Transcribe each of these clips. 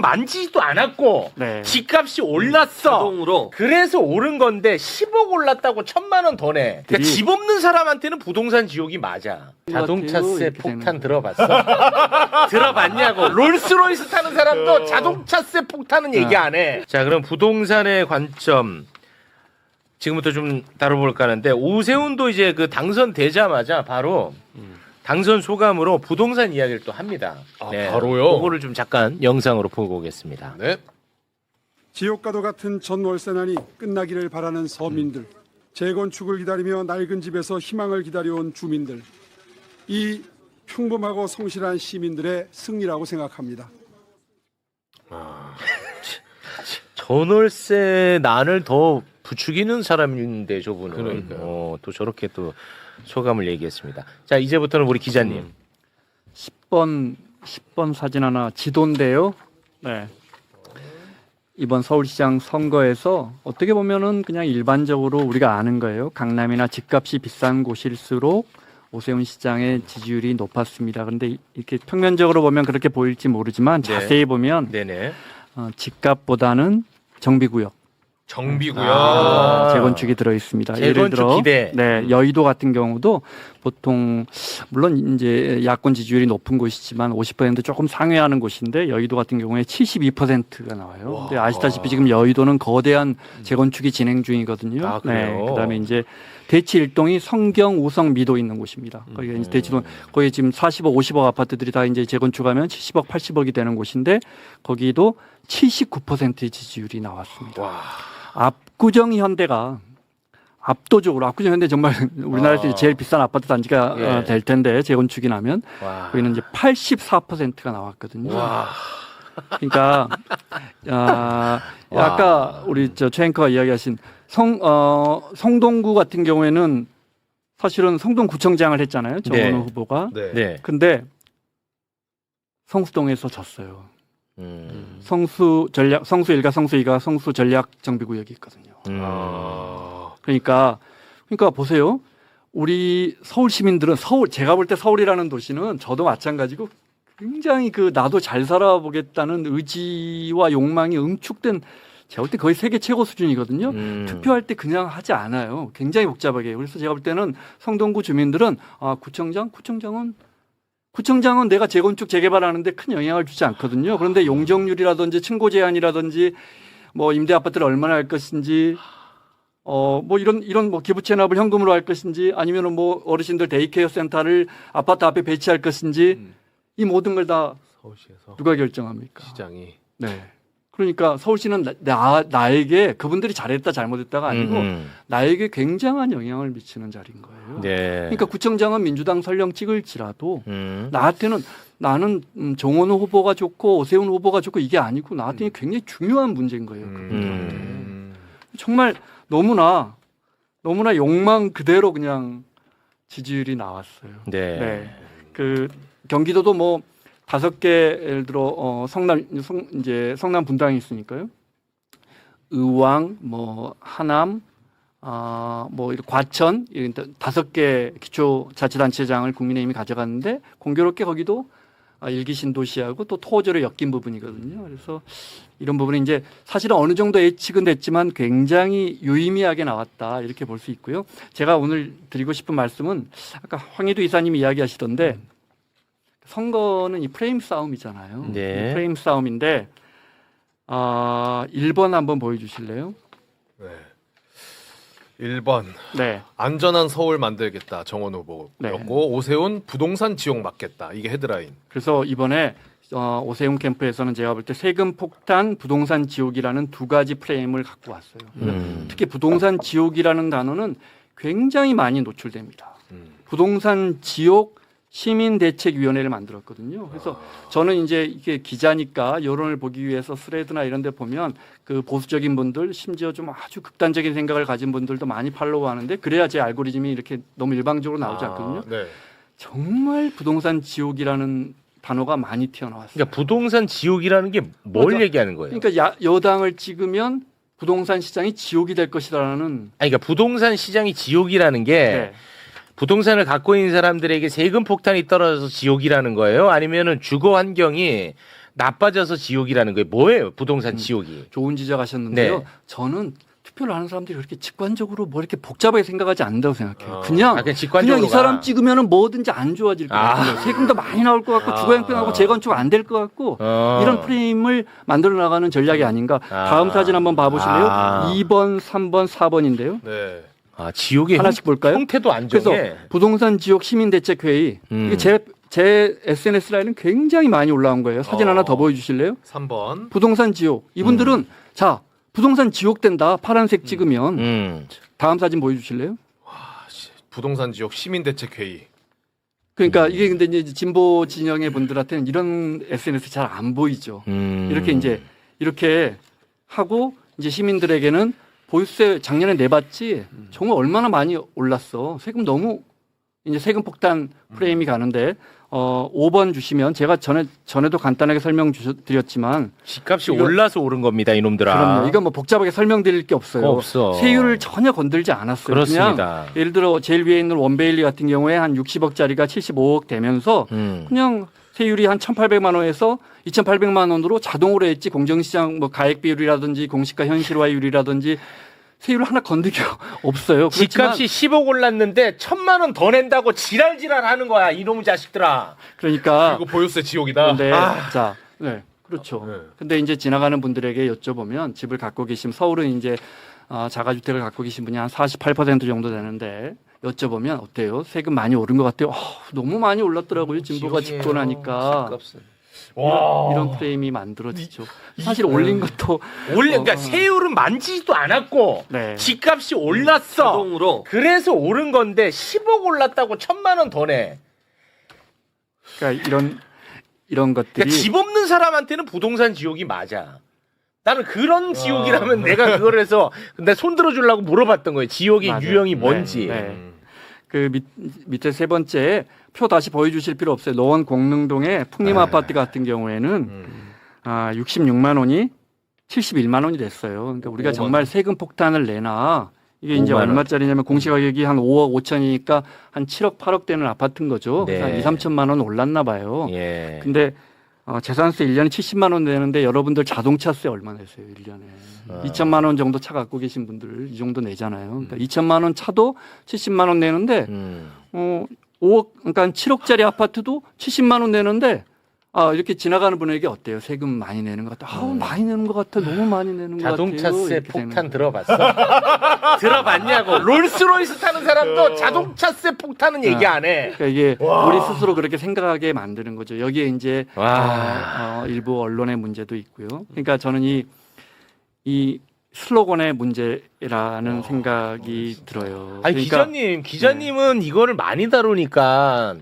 만지지도 않았고 네. 집값이 올랐어. 자동으로. 그래서 오른 건데 10억 올랐다고 1,000만 원 더 내. 그러니까 집 없는 사람한테는 부동산 지옥이 맞아. 자동차세 폭탄 들어봤어? 들어봤냐고. 롤스로이스 타는 사람도 자동차세 폭탄은 얘기 안 해. 자, 그럼 부동산의 관점 지금부터 좀 다뤄볼까 하는데 오세훈도 이제 그 당선되자마자 바로 당선 소감으로 부동산 이야기를 또 합니다. 네, 바로요? 그거를 좀 잠깐 영상으로 보고 오겠습니다. 네. 지옥과도 같은 전월세난이 끝나기를 바라는 서민들, 재건축을 기다리며 낡은 집에서 희망을 기다려온 주민들, 이 평범하고 성실한 시민들의 승리라고 생각합니다. 전월세 난을 더 부추기는 사람인데 저분은 그러니까요. 또 저렇게 또 소감을 얘기했습니다. 자, 이제부터는 우리 기자님. 10번 사진 하나 지도인데요. 네. 이번 서울시장 선거에서 어떻게 보면은 그냥 일반적으로 우리가 아는 거예요. 강남이나 집값이 비싼 곳일수록 오세훈 시장의 지지율이 높았습니다. 그런데 이렇게 평면적으로 보면 그렇게 보일지 모르지만 네. 자세히 보면 네네. 집값보다는 정비구역. 정비구요. 재건축이 들어 있습니다. 예를 재건축 들어 기대. 네, 여의도 같은 경우도 보통 물론 이제 야권 지지율이 높은 곳이지만 50% 조금 상회하는 곳인데 여의도 같은 경우에 72%가 나와요. 근데 아시다시피 지금 여의도는 거대한 재건축이 진행 중이거든요. 아, 그래요? 네, 그다음에 이제 대치 일동이 성경, 우성, 미도 있는 곳입니다. 거기가 이제 대치동 거기 지금 40억, 50억 아파트들이 다 이제 재건축하면 70억, 80억이 되는 곳인데 거기도 79%의 지지율이 나왔습니다. 압구정 현대가 압도적으로 압구정 현대 정말 우리나라에서 제일 비싼 아파트 단지가 예. 될 텐데 재건축이 나면 와. 거기는 이제 84%가 나왔거든요. 그러니까 아까 우리 최 앵커가 이야기하신 성동구 같은 경우에는 사실은 성동구청장을 했잖아요. 정원호 네. 후보가. 네. 네. 근데 성수동에서 졌어요. 음. 성수 1가 성수 2가 성수 전략 정비구역이 있거든요. 그러니까 보세요. 우리 서울 시민들은 제가 볼 때 서울이라는 도시는 저도 마찬가지고 굉장히 나도 잘 살아보겠다는 의지와 욕망이 응축된 제가 볼 때 거의 세계 최고 수준이거든요. 투표할 때 그냥 하지 않아요. 굉장히 복잡하게 해요. 그래서 제가 볼 때는 성동구 주민들은 구청장은 내가 재건축 재개발하는데 큰 영향을 주지 않거든요. 그런데 용적률이라든지 층고 제한이라든지 뭐 임대 아파트를 얼마나 할 것인지 뭐 이런 뭐 기부 체납을 현금으로 할 것인지 아니면은 뭐 어르신들 데이케어 센터를 아파트 앞에 배치할 것인지 이 모든 걸 다 서울시에서 누가 결정합니까? 시장이. 네. 그러니까 서울시는 나에게 그분들이 잘했다 잘못했다가 아니고 나에게 굉장한 영향을 미치는 자리인 거예요. 네. 그러니까 구청장은 민주당 설령 찍을지라도 나한테는 나는 정원호 후보가 좋고 오세훈 후보가 좋고 이게 아니고 나한테는 굉장히 중요한 문제인 거예요. 정말 너무나 욕망 그대로 그냥 지지율이 나왔어요. 네. 그 경기도도 뭐 5개 예를 들어 성남 분당이 있으니까요. 의왕, 뭐 하남, 뭐 과천 이런 5개 기초자치단체장을 국민의힘이 가져갔는데 공교롭게 거기도 일기 신도시하고 또 토호제로 엮인 부분이거든요. 그래서 이런 부분이 이제 사실은 어느 정도 예측은 됐지만 굉장히 유의미하게 나왔다 이렇게 볼 수 있고요. 제가 오늘 드리고 싶은 말씀은 아까 황희두 이사님이 이야기하시던데 선거는 이 프레임 싸움이잖아요. 네. 이 프레임 싸움인데 1번 한번 보여주실래요? 네. 1번 네. 안전한 서울 만들겠다 정원 후보였고 네. 오세훈 부동산 지옥 막겠다 이게 헤드라인. 그래서 이번에 오세훈 캠프에서는 제가 볼 때 세금 폭탄, 부동산 지옥이라는 두 가지 프레임을 갖고 왔어요. 특히 부동산 지옥이라는 단어는 굉장히 많이 노출됩니다. 부동산 지옥 시민대책위원회를 만들었거든요. 그래서 저는 이제 이게 기자니까 여론을 보기 위해서 스레드나 이런 데 보면 그 보수적인 분들 심지어 좀 아주 극단적인 생각을 가진 분들도 많이 팔로우하는데 그래야 제 알고리즘이 이렇게 너무 일방적으로 나오지 않거든요. 네. 정말 부동산 지옥이라는 단어가 많이 튀어나왔어요. 그러니까 부동산 지옥이라는 게 뭘 맞아. 얘기하는 거예요? 그러니까 여당을 찍으면 부동산 시장이 지옥이 될 것이라는. 아니, 그러니까 부동산 시장이 지옥이라는 게 네. 부동산을 갖고 있는 사람들에게 세금 폭탄이 떨어져서 지옥이라는 거예요? 아니면은 주거 환경이 나빠져서 지옥이라는 게 뭐예요? 부동산 지옥이. 좋은 지적하셨는데요. 네. 저는 투표를 하는 사람들이 그렇게 직관적으로 뭐 이렇게 복잡하게 생각하지 않는다고 생각해요. 그냥 직관적으로 이 사람 찍으면은 뭐든지 안 좋아질 것 같아요. 세금도 많이 나올 것 같고 주거형평하고 재건축 안 될 것 같고 이런 프레임을 만들어 나가는 전략이 아닌가. 다음 사진 한번 봐보실래요? 2번, 3번, 4번인데요. 네. 지옥의 하나씩 볼까요? 형태도 안 그래서 정해. 부동산 지역 시민대책회의 이게 제 SNS 라인은 굉장히 많이 올라온 거예요. 사진 하나 더 보여주실래요? 3번. 부동산 지옥. 이분들은 자 부동산 지옥 된다. 파란색 찍으면 다음 사진 보여주실래요? 부동산 지역 시민대책회의. 그러니까 이게 근데 이제 진보 진영의 분들한테는 이런 SNS 잘 안 보이죠. 이렇게 하고 이제 시민들에게는 보유세 작년에 내봤지 정말 얼마나 많이 올랐어. 세금 너무 이제 세금 폭탄 프레임이 가는데 5번 주시면 제가 전에도 간단하게 설명드렸지만 집값이 올라서 오른 겁니다, 이놈들아. 그럼요. 이건 뭐 복잡하게 설명드릴 게 없어요. 없어. 세율을 전혀 건들지 않았어요. 그렇습니다. 그냥 예를 들어 제일 위에 있는 원베일리 같은 경우에 한 60억짜리가 75억 되면서 그냥 세율이 한 1,800만 원에서 2,800만 원으로 자동으로 했지 공정시장 뭐 가액 비율이라든지 공시가 현실화율이라든지 세율을 하나 건드기 없어요. 집값이 10억 올랐는데 1,000만 원 더 낸다고 지랄지랄 하는 거야, 이놈의 자식들아. 그러니까 그리고 보유세 지옥이다. 근데 자, 네, 그렇죠. 네. 근데 이제 지나가는 분들에게 여쭤보면 집을 갖고 계시면 서울은 이제 자가주택을 갖고 계신 분이 한 48% 정도 되는데 여쭤보면 어때요? 세금 많이 오른 것 같아요. 너무 많이 올랐더라고요. 진보가 집권하니까. 집값은. 이런 프레임이 만들어지죠. 사실 올린 것도 그러니까 세율은 만지지도 않았고 네. 집값이 올랐어. 자동으로. 그래서 오른 건데 10억 올랐다고 1,000만 원 더 내. 그러니까 이런 것들이 그러니까 집 없는 사람한테는 부동산 지옥이 맞아. 나는 그런 지옥이라면 내가 그걸 해서 내 손 들어주려고 물어봤던 거예요. 지옥의 맞아요. 유형이 뭔지. 네. 그 밑에 세 번째 표 다시 보여주실 필요 없어요. 노원 공릉동의 풍림 아파트 같은 경우에는 66만 원이 71만 원이 됐어요. 그러니까 우리가 정말 세금 폭탄을 내나 이게 이제 5만 원. 얼마짜리냐면 공시가격이 한 5억 5천이니까 한 7억 8억 되는 아파트인 거죠. 네. 그래서 한 2, 3천만 원 올랐나 봐요. 예. 근데 재산세 1년에 70만 원 내는데 여러분들 자동차세 얼마 내세요? 1년에. 2천만 원 정도 차 갖고 계신 분들 이 정도 내잖아요. 그러니까 2천만 원 차도 70만 원 내는데 5억 그러니까 7억짜리 아파트도 70만 원 내는데 이렇게 지나가는 분에게 어때요? 세금 많이 내는 것 같아. 많이 내는 것 같아. 너무 많이 내는 것 같아요. 자동차세 이렇게 폭탄 되는 들어봤어? 들어봤냐고. 롤스로이스 타는 사람도 자동차세 폭탄은 얘기 안 해. 그러니까 이게 우리 스스로 그렇게 생각하게 만드는 거죠. 여기에 이제 일부 언론의 문제도 있고요. 그러니까 저는 이 슬로건의 문제라는 생각이 들어요. 아니 그러니까 기자님은 이거를 많이 다루니까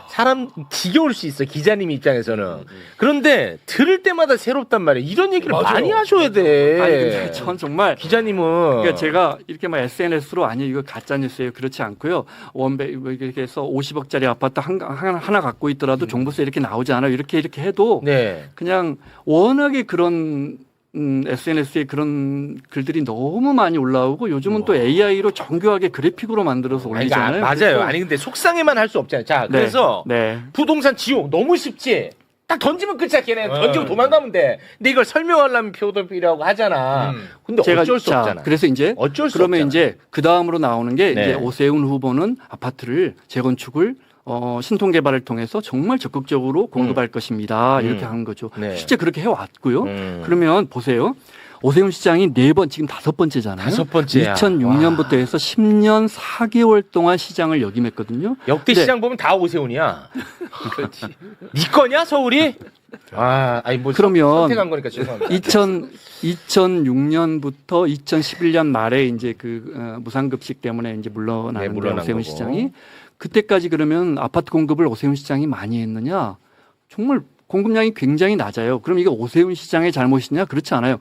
사람 지겨울 수 있어. 기자님 입장에서는. 그런데 들을 때마다 새롭단 말이에요. 이런 얘기를 많이 하셔야 돼. 아니 근데 전 정말 기자님은 그러니까 제가 이렇게 막 SNS로 아니 이거 가짜 뉴스예요. 그렇지 않고요. 원베 이렇게 해서 50억짜리 아파트 하나 갖고 있더라도 종부세 이렇게 나오지 않아요. 이렇게 해도 네. 그냥 워낙에 그런 SNS에 그런 글들이 너무 많이 올라오고 요즘은 또 AI로 정교하게 그래픽으로 만들어서 올리잖아요. 맞아요. 그래서 아니 근데 속상해만 할 수 없잖아요. 자, 네, 그래서 네. 부동산 지옥 너무 쉽지. 딱 던지면 끝이야. 걔네 던지고 도망가면 돼. 근데 이걸 설명하려면 표도 필요하고 하잖아. 근데 어쩔 수 없잖아. 그래서 이제 어쩔 수 그러면 없잖아. 이제 그 다음으로 나오는 게 네. 이제 오세훈 후보는 아파트를 재건축을 신통 개발을 통해서 정말 적극적으로 공급할 것입니다. 이렇게 하는 거죠. 네. 실제 그렇게 해왔고요. 그러면 보세요. 오세훈 시장이 4번, 지금 5번째잖아요. 5번째야. 2006년부터 해서 10년 4개월 동안 시장을 역임했거든요. 역대 네. 시장 보면 다 오세훈이야. 그렇지. 네 거냐 서울이? 아니 뭐 그러면 선택한 거니까 죄송합니다. 2006년부터 2011년 말에 이제 그 무상급식 때문에 이제 물러나는데 물러난 오세훈 거고. 시장이 그때까지 그러면 아파트 공급을 오세훈 시장이 많이 했느냐? 정말 공급량이 굉장히 낮아요. 그럼 이게 오세훈 시장의 잘못이냐? 그렇지 않아요.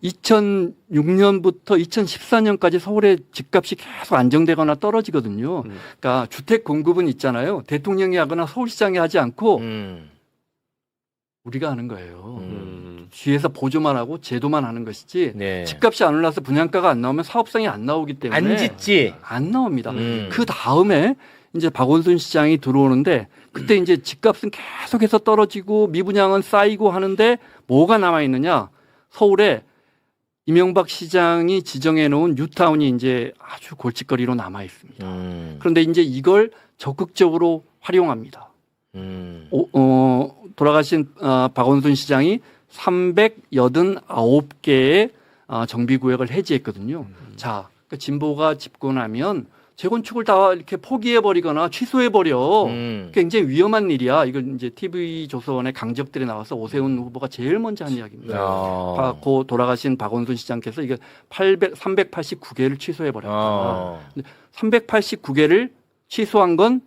2006년부터 2014년까지 서울의 집값이 계속 안정되거나 떨어지거든요. 그러니까 주택 공급은 있잖아요. 대통령이 하거나 서울시장이 하지 않고 우리가 하는 거예요. 뒤에서 보조만 하고 제도만 하는 것이지 네. 집값이 안 올라서 분양가가 안 나오면 사업성이 안 나오기 때문에 안 짓지. 안 나옵니다. 음. 그 다음에 이제 박원순 시장이 들어오는데 그때 이제 집값은 계속해서 떨어지고 미분양은 쌓이고 하는데 뭐가 남아 있느냐? 서울에 이명박 시장이 지정해 놓은 뉴타운이 이제 아주 골칫거리로 남아 있습니다. 그런데 이제 이걸 적극적으로 활용합니다. 돌아가신 박원순 시장이 389개의 정비구역을 해지했거든요. 자, 그러니까 진보가 집권하면 재건축을 다 이렇게 포기해버리거나 취소해버려. 굉장히 위험한 일이야. 이걸 이제 TV조선의 강적들이 나와서 오세훈 후보가 제일 먼저 한 이야기입니다. 고 돌아가신 박원순 시장께서 이게 389개를 취소해버렸다. 389개를 취소한 건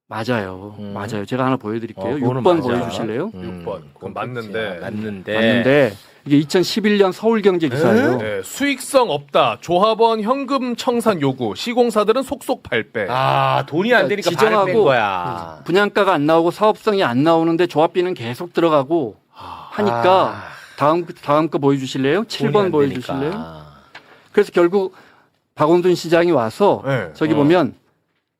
맞아요. 맞아요. 제가 하나 보여드릴게요. 6번 맞아. 보여주실래요? 6번. 그건 맞는데. 맞는데 이게 2011년 서울경제 기사예요. 네, 수익성 없다. 조합원 현금 청산 요구. 시공사들은 속속 발빼. 아, 돈이 안 되니까 발을 뺀 거야. 분양가가 안 나오고 사업성이 안 나오는데 조합비는 계속 들어가고 하니까 다음 거 보여주실래요? 7번 보여주실래요? 그래서 결국 박원순 시장이 와서 네. 저기 보면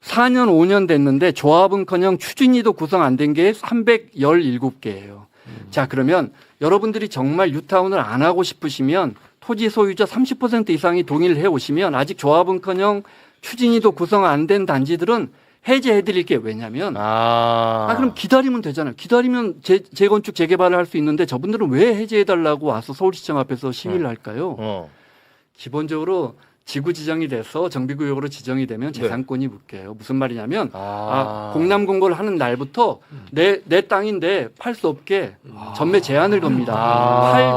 4년 5년 됐는데 조합은커녕 추진위도 구성 안 된 게 317개예요. 자, 그러면 여러분들이 정말 뉴타운을 안 하고 싶으시면 토지 소유자 30% 이상이 동의를 해 오시면 아직 조합은커녕 추진위도 구성 안 된 단지들은 해제해 드릴게요. 왜냐면 그럼 기다리면 되잖아요. 기다리면 재건축 재개발을 할 수 있는데 저분들은 왜 해제해 달라고 와서 서울시청 앞에서 시위를 할까요? 기본적으로 지구 지정이 돼서 정비구역으로 지정이 되면 재산권이 묶여요. 무슨 말이냐면 공람공고를 하는 날부터 내 땅인데 팔 수 없게 전매 제한을 겁니다.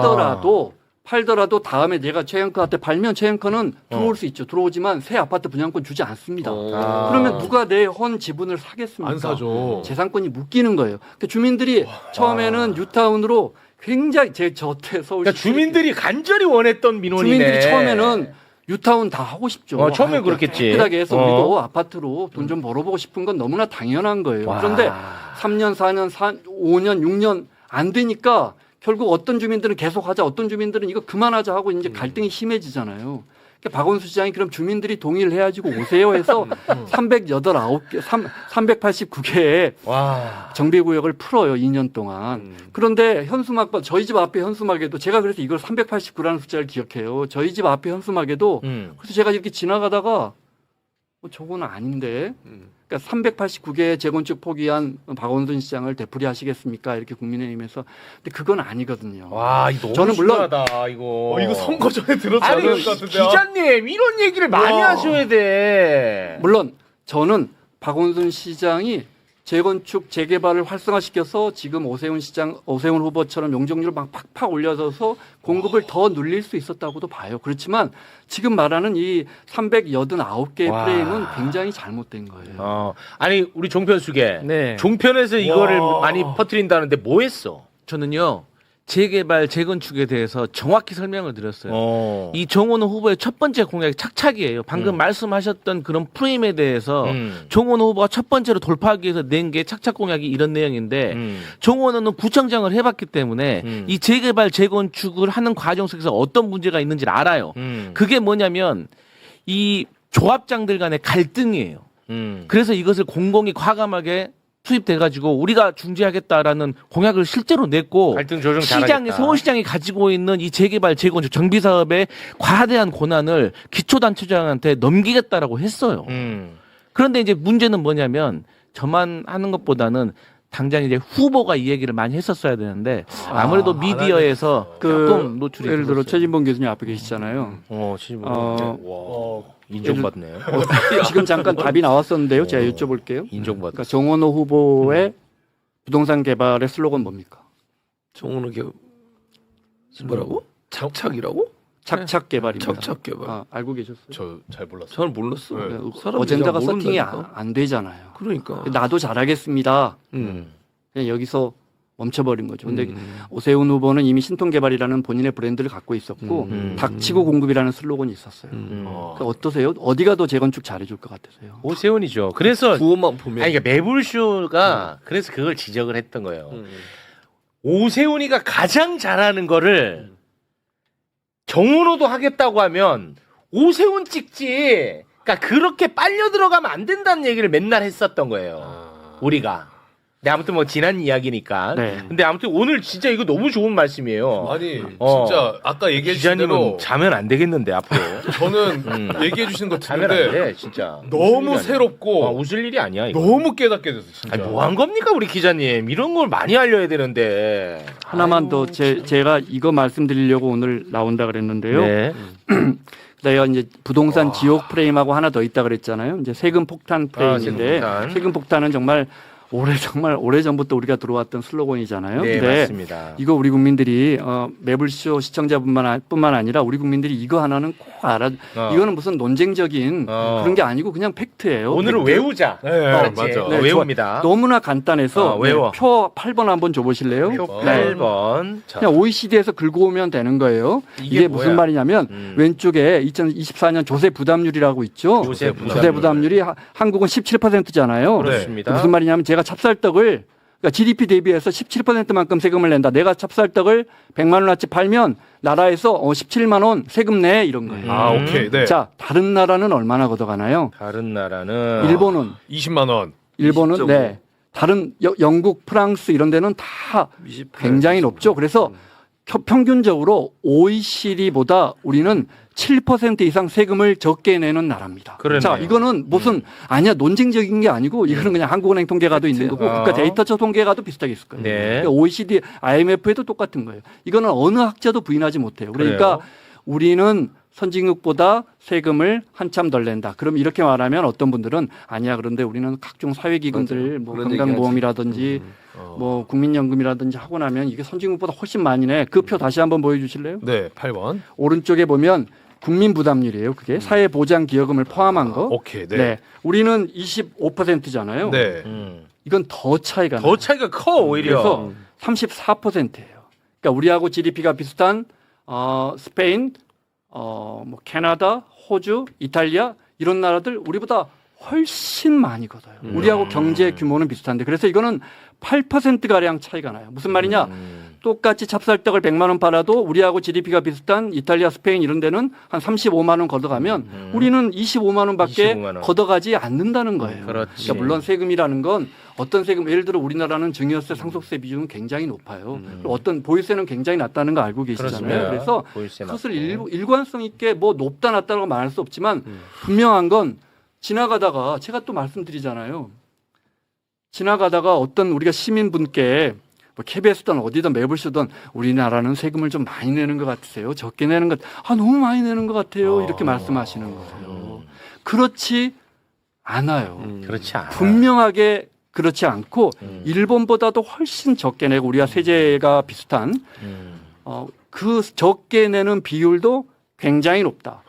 팔더라도 다음에 내가 최영커한테 팔면 최영커는 들어올 수 있죠. 들어오지만 새 아파트 분양권 주지 않습니다. 그러면 누가 내 헌 지분을 사겠습니까? 안 사죠. 재산권이 묶이는 거예요. 그러니까 주민들이 처음에는 뉴타운으로 굉장히 저때 서울 그러니까 주민들이 간절히 원했던 민원이네. 주민들이 처음에는 뉴타운 다 하고 싶죠. 처음에 그렇겠지. 깨끗하게 해서 우리도 아파트로 돈 좀 벌어보고 싶은 건 너무나 당연한 거예요. 그런데 3년, 4년, 5년, 6년 안 되니까 결국 어떤 주민들은 계속하자, 어떤 주민들은 이거 그만하자 하고 이제 갈등이 심해지잖아요. 그러니까 박원순 시장이 그럼 주민들이 동의를 해가지고 오세요 해서 389개의 정비구역을 풀어요. 2년 동안. 그런데 현수막, 저희 집 앞에 현수막에도 제가 그래서 이걸 389라는 숫자를 기억해요. 저희 집 앞에 현수막에도 그래서 제가 이렇게 지나가다가 저건 아닌데. 그러니까 389개 재건축 포기한 박원순 시장을 되풀이하시겠습니까? 이렇게 국민의힘에서. 근데 그건 아니거든요. 와, 이거 너무 저는 물론 심하다, 이거. 이거 선거 전에 들었지 아니, 않을 것 같은데요. 기자님, 이런 얘기를 많이 하셔야 돼. 물론 저는 박원순 시장이 재건축 재개발을 활성화시켜서 지금 오세훈 후보처럼 용적률을 막 팍팍 올려서 공급을 더 늘릴 수 있었다고도 봐요. 그렇지만 지금 말하는 이 389개의 프레임은 굉장히 잘못된 거예요. 아니, 우리 종편수계. 네. 종편에서 이거를 많이 퍼뜨린다는데 뭐 했어? 저는요 재개발 재건축에 대해서 정확히 설명을 드렸어요. 이 정원호 후보의 첫 번째 공약이 착착이에요. 방금 말씀하셨던 그런 프레임에 대해서 정원호 후보가 첫 번째로 돌파하기 위해서 낸 게 착착 공약이 이런 내용인데 정원호는 구청장을 해봤기 때문에 이 재개발 재건축을 하는 과정 속에서 어떤 문제가 있는지를 알아요. 그게 뭐냐면 이 조합장들 간의 갈등이에요. 그래서 이것을 공공이 과감하게 투입돼가지고 우리가 중재하겠다라는 공약을 실제로 냈고 갈등 조정 잘하겠다. 시장이 서울시장이 가지고 있는 이 재개발 재건축 정비 사업의 과대한 권한을 기초단체장한테 넘기겠다라고 했어요. 그런데 이제 문제는 뭐냐면 저만 하는 것보다는 당장 이제 후보가 이 얘기를 많이 했었어야 되는데 아무래도 미디어에서 조금 노출이 예를 들어 됐었어요. 최진봉 교수님 앞에 계시잖아요. 인정받네. 지금 잠깐 답이 나왔었는데요. 제가 여쭤볼게요. 인정받네. 그러니까 정원호 후보의 부동산 개발의 슬로건 뭡니까? 정원호 뭐라고? 착착이라고? 착착 개발입니다. 착착 개발. 알고 계셨어요? 저 잘 몰랐어요. 저는 몰랐어. 네. 사람들이 어젠다가 잘 세팅이 모른다니까. 안 되잖아요. 그러니까. 나도 잘하겠습니다. 그냥 여기서 멈춰버린 거죠. 근데 오세훈 후보는 이미 신통개발이라는 본인의 브랜드를 갖고 있었고 닥치고 공급이라는 슬로건이 있었어요. 그러니까 어떠세요? 어디가 더 재건축 잘해줄 것 같으세요? 오세훈이죠. 그래서 구호만 보면. 아니, 그러니까 매불쇼가 그래서 그걸 지적을 했던 거예요. 오세훈이가 가장 잘하는 거를 정은호도 하겠다고 하면 오세훈 찍지 그러니까 그렇게 빨려 들어가면 안 된다는 얘기를 맨날 했었던 거예요. 우리가. 근데 아무튼 뭐 지난 이야기니까. 네. 근데 아무튼 오늘 진짜 이거 너무 좋은 말씀이에요. 아니 진짜 아까 얘기해 주신 대로 기자님은 자면 안 되겠는데 앞으로. 저는 얘기해 주신 거 자면 안 듣는데 돼, 진짜. 너무 새롭고 웃을 일이 아니야. 이거. 너무 깨닫게 됐어 진짜. 아니, 뭐 한 겁니까 우리 기자님? 이런 걸 많이 알려야 되는데. 하나만 더 제가 이거 말씀드리려고 오늘 나온다 그랬는데요. 네. 내가 이제 부동산 지옥 프레임하고 하나 더 있다 그랬잖아요. 이제 세금 폭탄 프레임인데 세금 폭탄은 정말 오래 전부터 우리가 들어왔던 슬로건이잖아요. 네, 근데 맞습니다. 이거 우리 국민들이 매불쇼 시청자뿐만 아니라 우리 국민들이 이거 하나는 꼭 알아. 이거는 무슨 논쟁적인 그런 게 아니고 그냥 팩트예요. 오늘은 팩트. 외우자. 네, 그렇지. 맞아. 네, 외웁니다. 너무나 간단해서 외워. 표 8번 한번 줘보실래요? 표 네. 8번. 그냥 OECD에서 긁고 오면 되는 거예요. 이게 무슨 뭐야? 말이냐면 왼쪽에 2024년 조세 부담률이라고 있죠. 조세 조세 부담률이 한국은 17%잖아요. 그렇습니다. 무슨 말이냐면 제가 찹쌀떡을 그러니까 GDP 대비해서 17%만큼 세금을 낸다. 내가 찹쌀떡을 100만 원어치 팔면 나라에서 17만 원 세금 내 이런 거예요. 아 오케이. 네. 자, 다른 나라는 얼마나 걷어가나요? 다른 나라는 일본은 20만 원. 네. 다른 영국, 프랑스 이런 데는 다 28, 굉장히 높죠. 그래서 평균적으로 OECD보다 우리는 7% 이상 세금을 적게 내는 나라입니다. 그러네요. 자, 이거는 무슨 아니야 논쟁적인 게 아니고 이거는 그냥 한국은행 통계가도 있는 거고 국가 데이터처 통계가도 비슷하게 있을 거예요. 네. 그러니까 OECD, IMF에도 똑같은 거예요. 이거는 어느 학자도 부인하지 못해요. 그러니까 그래요? 우리는 선진국보다 세금을 한참 덜 낸다. 그럼 이렇게 말하면 어떤 분들은 아니야. 그런데 우리는 각종 사회기금들 뭐 그런 건강보험이라든지 뭐 국민연금이라든지 하고 나면 이게 선진국보다 훨씬 많이 내. 그 표 다시 한번 보여주실래요? 네, 8번. 오른쪽에 보면 국민부담률이에요. 그게 사회보장기여금을 포함한 거. 오케이. 네. 네. 우리는 25%잖아요. 네. 이건 더 차이가 나요. 더 차이가 커 오히려. 그래서 34%예요. 그러니까 우리하고 GDP가 비슷한 스페인, 뭐 캐나다, 호주, 이탈리아 이런 나라들 우리보다 훨씬 많이 걷어요. 우리하고 경제 규모는 비슷한데 그래서 이거는 8% 가량 차이가 나요. 무슨 말이냐? 똑같이 찹쌀떡을 100만 원 팔아도 우리하고 GDP가 비슷한 이탈리아, 스페인 이런 데는 한 35만 원 걷어가면 우리는 25만 원밖에 25만 원. 걷어가지 않는다는 거예요. 그렇지. 그러니까 물론 세금이라는 건 어떤 세금 예를 들어 우리나라는 증여세, 상속세 비중은 굉장히 높아요. 그리고 어떤 보유세는 굉장히 낮다는 거 알고 계시잖아요. 그렇습니다. 그래서 보유세 그것을 낮고. 일관성 있게 뭐 높다 낮다라고 말할 수 없지만 분명한 건 지나가다가 제가 또 말씀드리잖아요. 지나가다가 어떤 우리가 시민분께 뭐 KBS든 어디든 매불쇼든 우리나라는 세금을 좀 많이 내는 것 같으세요? 적게 내는 것, 너무 많이 내는 것 같아요. 이렇게 말씀하시는 거예요. 그렇지 않아요. 그렇지 않아. 분명하게 그렇지 않고 일본보다도 훨씬 적게 내고 우리가 세제가 비슷한 그 적게 내는 비율도 굉장히 높다.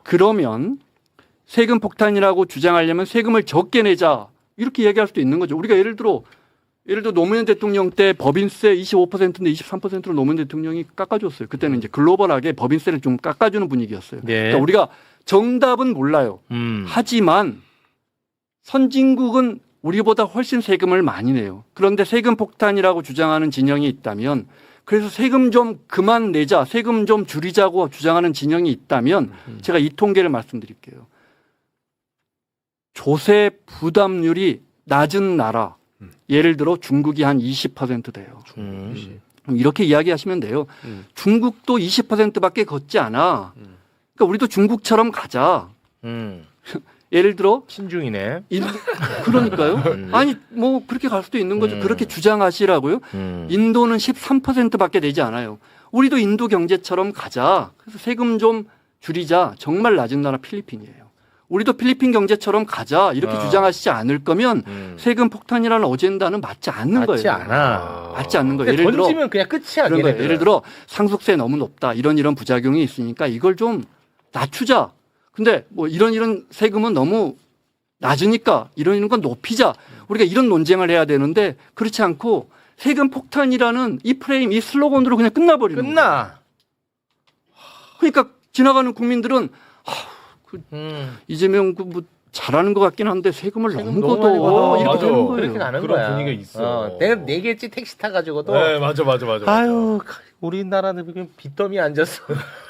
그러면 세금 폭탄이라고 주장하려면 세금을 적게 내자 이렇게 얘기할 수도 있는 거죠. 우리가 예를 들어 노무현 대통령 때 법인세 25%인데 23%로 노무현 대통령이 깎아줬어요. 그때는 이제 글로벌하게 법인세를 좀 깎아주는 분위기였어요. 네. 그러니까 우리가 정답은 몰라요. 하지만 선진국은 우리보다 훨씬 세금을 많이 내요. 그런데 세금 폭탄이라고 주장하는 진영이 있다면 그래서 세금 좀 그만 내자, 세금 좀 줄이자고 주장하는 진영이 있다면 제가 이 통계를 말씀드릴게요. 조세 부담률이 낮은 나라, 예를 들어 중국이 한 20% 돼요. 이렇게 이야기하시면 돼요. 중국도 20%밖에 걷지 않아. 그러니까 우리도 중국처럼 가자. 예를 들어 신중이네. 그러니까요. 아니 뭐 그렇게 갈 수도 있는 거죠. 그렇게 주장하시라고요. 인도는 13%밖에 내지 않아요. 우리도 인도 경제처럼 가자. 그래서 세금 좀 줄이자. 정말 낮은 나라 필리핀이에요. 우리도 필리핀 경제처럼 가자. 이렇게 주장하시지 않을 거면 세금 폭탄이라는 어젠다는 맞지 않는 맞지 거예요. 않아. 맞지 않는 거예요. 예를 던지면 그냥 끝이야. 그런 거예요. 예를 들어 상속세 너무 높다. 이런 부작용이 있으니까 이걸 좀 낮추자. 근데 뭐 이런 세금은 너무 낮으니까 이런 건 높이자. 우리가 이런 논쟁을 해야 되는데 그렇지 않고 세금 폭탄이라는 이 프레임, 이 슬로건으로 그냥 끝나버리는 거예요. 끝나. 그러니까 지나가는 국민들은 이재명 뭐 잘하는 것 같긴 한데 세금을 너무 너무 걷어. 많이 걷어. 이렇게 맞아. 되는 거예요. 그렇게 가는 그런 거야. 분위기가 있어. 내가 내겠지 택시 타가지고도. 네, 맞아. 아유 우리나라는 그냥 빚더미 앉았어.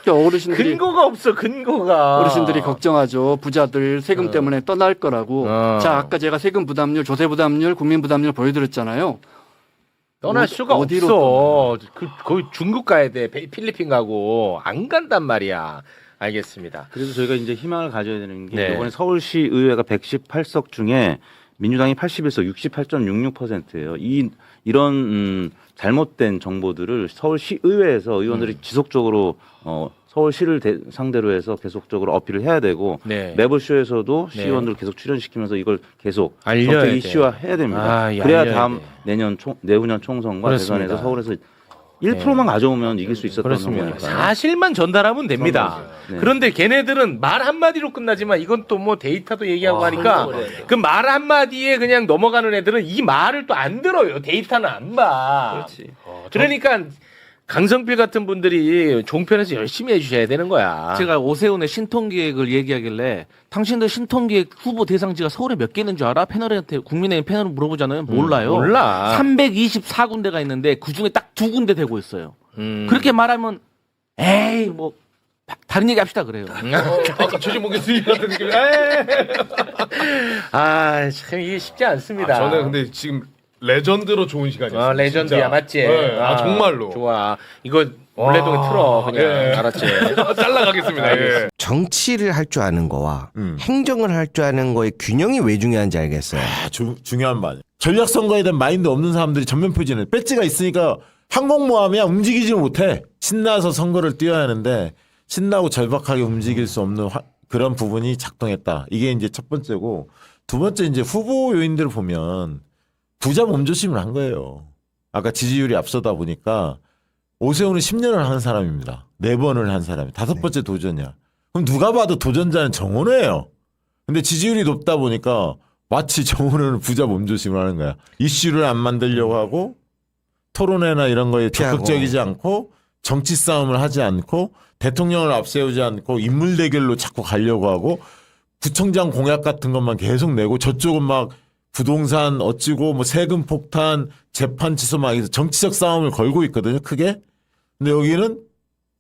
그러니까 어르신들이 근거가 없어, 근거가. 어르신들이 걱정하죠. 부자들 세금 때문에 떠날 거라고. 어. 자, 아까 제가 세금 부담률, 조세 부담률, 국민 부담률 보여드렸잖아요. 떠날 수가 어디로 없어. 거의 중국 가야 돼. 필리핀 가고 안 간단 말이야. 알겠습니다. 그래서 저희가 이제 희망을 가져야 되는 게 네. 이번에 서울시 의회가 118석 중에 민주당이 81석 68.66%예요. 이런 잘못된 정보들을 서울시 의회에서 의원들이 지속적으로 서울시를 상대로 해서 계속적으로 어필을 해야 되고 네. 매블쇼에서도 네. 시의원들을 계속 출연시키면서 이걸 계속 알려야 정책 돼. 이슈화해야 됩니다. 아, 예, 그래야 알려야 다음 돼. 내후년 총선과 그렇습니다. 대선에서 서울에서 1%만 가져오면 이길 수 있었던 그렇습니다. 거니까. 사실만 전달하면 됩니다. 네. 그런데 걔네들은 말 한마디로 끝나지만 이건 또 뭐 데이터도 얘기하고 하니까 그 말 한마디에 그냥 넘어가는 애들은 이 말을 또 안 들어요. 데이터는 안 봐. 그렇지. 그러니까 강성필 같은 분들이 종편에서 열심히 해주셔야 되는 거야. 제가 오세훈의 신통기획을 얘기하길래 당신들 신통기획 후보 대상지가 서울에 몇 개 있는 줄 알아? 패널한테 국민의힘 패널 물어보잖아요. 몰라요. 몰라. 324군데가 있는데 그중에 딱 2군데 되고 있어요. 그렇게 말하면 에이 뭐 다른 얘기 합시다 그래요. 아까 최진봉 교수님 같은 느낌. 아, 참 이게 쉽지 않습니다. 저는 근데 지금 레전드로 좋은 시간이었어요. 레전드야, 진짜. 맞지? 네, 정말로. 좋아. 이거 원래동에 틀어, 그냥. 예. 알았지? 잘라가겠습니다. 예. 정치를 할 줄 아는 거와 행정을 할 줄 아는 거의 균형이 왜 중요한지 알겠어요. 중요한 말. 전략 선거에 대한 마인드 없는 사람들이 전면 표지는 배지가 있으니까 항공모함이야 움직이지 못해. 신나서 선거를 뛰어야 하는데 신나고 절박하게 움직일 수 없는 그런 부분이 작동했다. 이게 이제 첫 번째고 두 번째 이제 후보 요인들을 보면 부자 몸조심을 한 거예요. 아까 지지율이 앞서다 보니까 오세훈은 10년을 한 사람입니다. 4번을 한 사람이. 5번째 도전이야. 그럼 누가 봐도 도전자는 정원호예요. 근데 지지율이 높다 보니까 마치 정원호는 부자 몸조심을 하는 거야. 이슈를 안 만들려고 하고 토론회나 이런 거에 적극적이지 않고 정치 싸움을 하지 않고 대통령을 앞세우지 않고 인물 대결로 자꾸 가려고 하고 구청장 공약 같은 것만 계속 내고 저쪽은 막 부동산 어찌고 뭐 세금 폭탄 재판 취소 막 정치적 싸움을 걸고 있거든요. 크게. 근데 여기는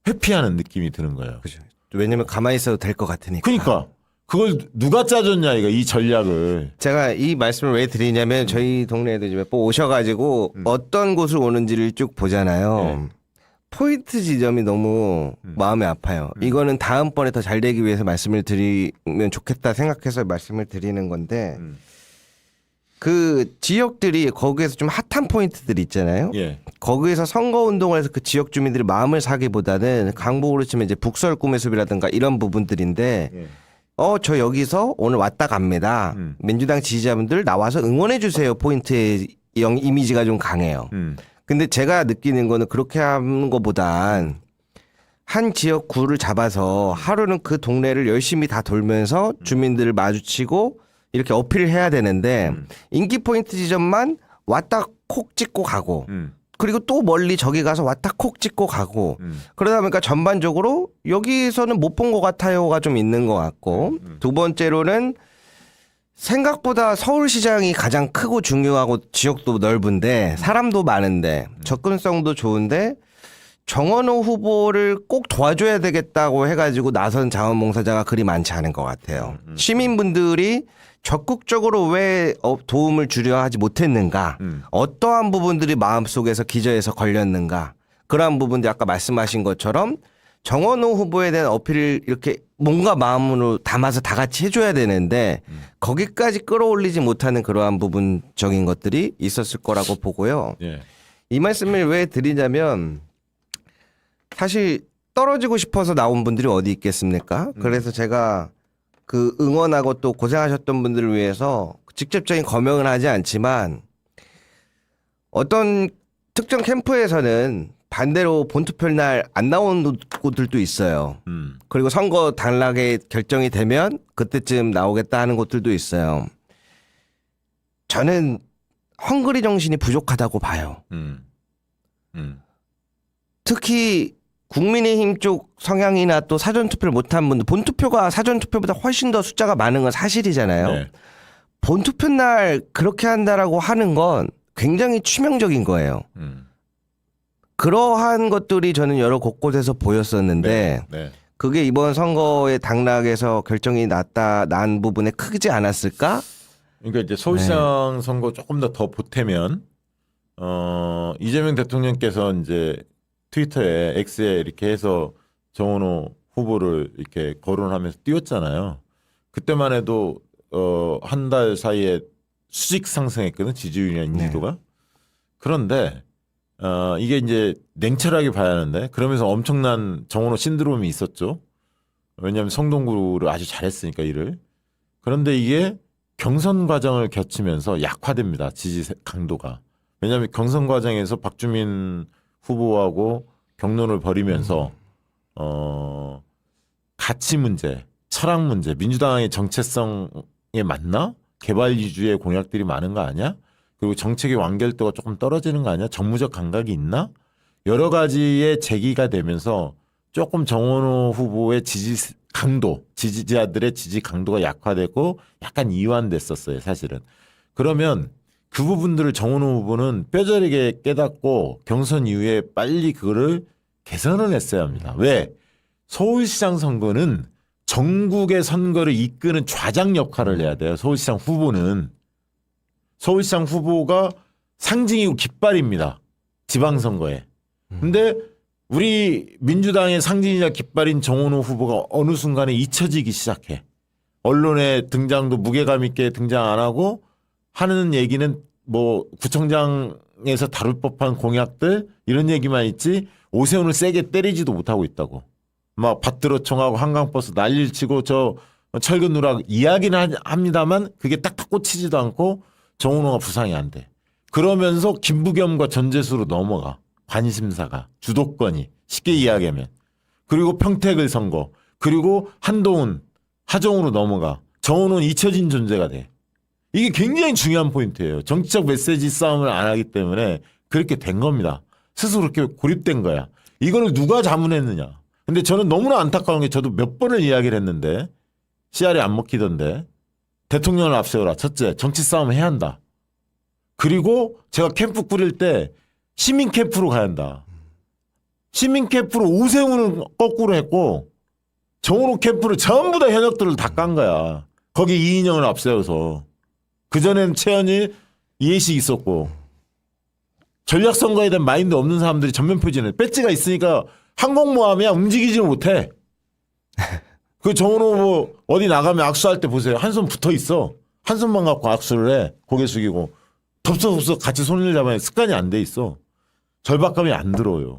회피하는 느낌이 드는 거예요. 그죠. 왜냐면 가만히 있어도 될 것 같으니까. 그러니까 그걸 누가 짜줬냐 이거 이 전략을. 제가 이 말씀을 왜 드리냐면 저희 동네에도 이제 몇 번 오셔가지고 어떤 곳을 오는지를 쭉 보잖아요. 포인트 지점이 너무 마음이 아파요. 이거는 다음번에 더 잘 되기 위해서 말씀을 드리면 좋겠다 생각해서 말씀을 드리는 건데 그 지역들이 거기에서 좀 핫한 포인트들이 있잖아요. 예. 거기에서 선거운동을 해서 그 지역 주민들이 마음을 사기보다는 강북으로 치면 이제 북설 꿈의 숲이라든가 이런 부분들인데 예. 저 여기서 오늘 왔다 갑니다. 민주당 지지자분들 나와서 응원해 주세요. 포인트의 이미지가 좀 강해요. 근데 제가 느끼는 거는 그렇게 하는 것보단 한 지역구를 잡아서 하루는 그 동네를 열심히 다 돌면서 주민들을 마주치고 이렇게 어필을 해야 되는데 인기 포인트 지점만 왔다 콕 찍고 가고 그리고 또 멀리 저기 가서 왔다 콕 찍고 가고 그러다 보니까 전반적으로 여기서는 못 본 것 같아요가 좀 있는 것 같고 두 번째로는 생각보다 서울시장이 가장 크고 중요하고 지역도 넓은데 사람도 많은데 접근성도 좋은데 정원호 후보를 꼭 도와줘야 되겠다고 해가지고 나선 자원봉사자가 그리 많지 않은 것 같아요. 시민분들이 적극적으로 왜 도움을 주려 하지 못했는가 어떠한 부분들이 마음속에서 기저에서 걸렸는가 그러한 부분들 아까 말씀하신 것처럼 정원호 후보에 대한 어필을 이렇게 뭔가 마음으로 담아서 다 같이 해줘야 되는데 거기까지 끌어올리지 못하는 그러한 부분적인 것들이 있었을 거라고 보고요. 예. 이 말씀을 왜 드리냐면 사실 떨어지고 싶어서 나온 분들이 어디 있겠습니까? 그래서 제가 그 응원하고 또 고생하셨던 분들을 위해서 직접적인 거명을 하지 않지만 어떤 특정 캠프에서는 반대로 본투표 날 안 나온 곳들도 있어요. 그리고 선거 단락에 결정이 되면 그때쯤 나오겠다 하는 곳들도 있어요. 저는 헝그리 정신이 부족하다고 봐요. 특히 국민의힘 쪽 성향이나 또 사전투표를 못한 분들 본투표가 사전투표보다 훨씬 더 숫자가 많은 건 사실이잖아요. 네. 본투표 날 그렇게 한다라고 하는 건 굉장히 치명적인 거예요. 그러한 것들이 저는 여러 곳곳에서 보였었는데 네. 그게 이번 선거의 당락에서 결정이 난 부분에 크지 않았을까? 그러니까 이제 서울시장 선거 조금 더 보태면 이재명 대통령께서 이제 트위터에 X에 이렇게 해서 정원호 후보를 이렇게 거론하면서 띄웠잖아요. 그때만 해도 한 달 사이에 수직 상승했거든, 지지율이나 인지도가. 그런데 이게 이제 냉철하게 봐야 하는데 그러면서 엄청난 정원호 신드롬이 있었죠. 왜냐하면 성동구를 아주 잘했으니까 일을. 그런데 이게 경선 과정을 거치면서 약화됩니다. 지지 강도가. 왜냐하면 경선 과정에서 박주민 후보하고 경론을 벌이면서 가치 문제, 철학 문제, 민주당의 정체성에 맞나? 개발 위주의 공약들이 많은 거 아니야? 그리고 정책의 완결도가 조금 떨어지는 거 아니야? 정무적 감각이 있나? 여러 가지의 제기가 되면서 조금 정원호 후보의 지지 강도, 지지자들의 지지 강도가 약화되고 약간 이완됐었어요, 사실은. 그러면 그 부분들을 정원호 후보는 뼈저리게 깨닫고 경선 이후에 빨리 그거를 개선을 했어야 합니다. 왜? 서울시장 선거는 전국의 선거를 이끄는 좌장 역할을 해야 돼요. 서울시장 후보는. 서울시장 후보가 상징이고 깃발입니다. 지방선거에. 근데 우리 민주당의 상징이자 깃발인 정원호 후보가 어느 순간에 잊혀지기 시작해. 언론에 등장도 무게감 있게 등장 안 하고 하는 얘기는 뭐 구청장에서 다룰 법한 공약들 이런 얘기만 있지 오세훈을 세게 때리지도 못하고 있다고. 막 밭들어총하고 한강버스 난리를 치고 저 철근 누락 이야기는 합니다만 그게 딱딱 꽂히지도 않고 정원호가 부상이 안 돼. 그러면서 김부겸과 전재수로 넘어가. 관심사가 주도권이 쉽게 이야기하면. 그리고 평택을 선거. 그리고 한동훈 하정우로 넘어가. 정원호는 잊혀진 존재가 돼. 이게 굉장히 중요한 포인트예요. 정치적 메시지 싸움을 안 하기 때문에 그렇게 된 겁니다. 스스로 그렇게 고립된 거야. 이거를 누가 자문했느냐. 근데 저는 너무나 안타까운 게 저도 몇 번을 이야기를 했는데 씨알이 안 먹히던데 대통령을 앞세워라. 첫째, 정치 싸움 해야 한다. 그리고 제가 캠프 꾸릴 때 시민 캠프로 가야 한다. 시민 캠프로 오세훈을 거꾸로 했고 정원호 캠프를 전부 다 현역들을 다 깐 거야. 거기 이인영을 앞세워서. 그전엔 최현일, 이해식 있었고 전략선거에 대한 마인드 없는 사람들이 전면 표진을 배지가 있으니까 항공모함이야 움직이지 못해. 그 정원호 후보 어디 나가면 악수할 때 보세요. 한 손 붙어 있어. 한 손만 갖고 악수를 해. 고개 숙이고. 덥석덥석 같이 손을 잡아야 습관이 안 돼 있어. 절박감이 안 들어요.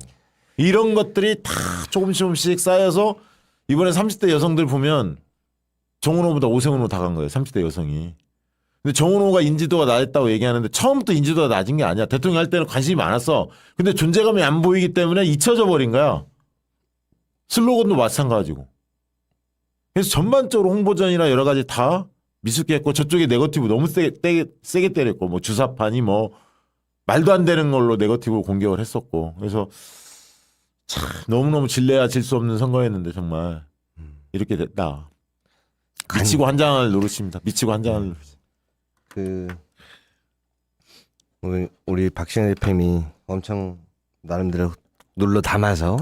이런 것들이 다 조금씩 쌓여서 이번에 30대 여성들 보면 정원호보다 오세훈으로 다 간 거예요. 30대 여성이. 근데 정원호가 인지도가 낮았다고 얘기하는데 처음부터 인지도가 낮은 게 아니야. 대통령 할 때는 관심이 많았어. 근데 존재감이 안 보이기 때문에 잊혀져 버린 거야. 슬로건도 마찬가지고. 그래서 전반적으로 홍보전이나 여러 가지 다 미숙해 했고 저쪽에 네거티브 너무 세게 때렸고 뭐 주사파니 뭐 말도 안 되는 걸로 네거티브로 공격을 했었고. 그래서 참 너무너무 질래야 질 수 없는 선거였는데 정말 이렇게 됐다. 미치고 한장을 노릇입니다. 미치고 한장을 노릇. 우리 박신혜 대표님이 엄청 나름대로 눌러 담아서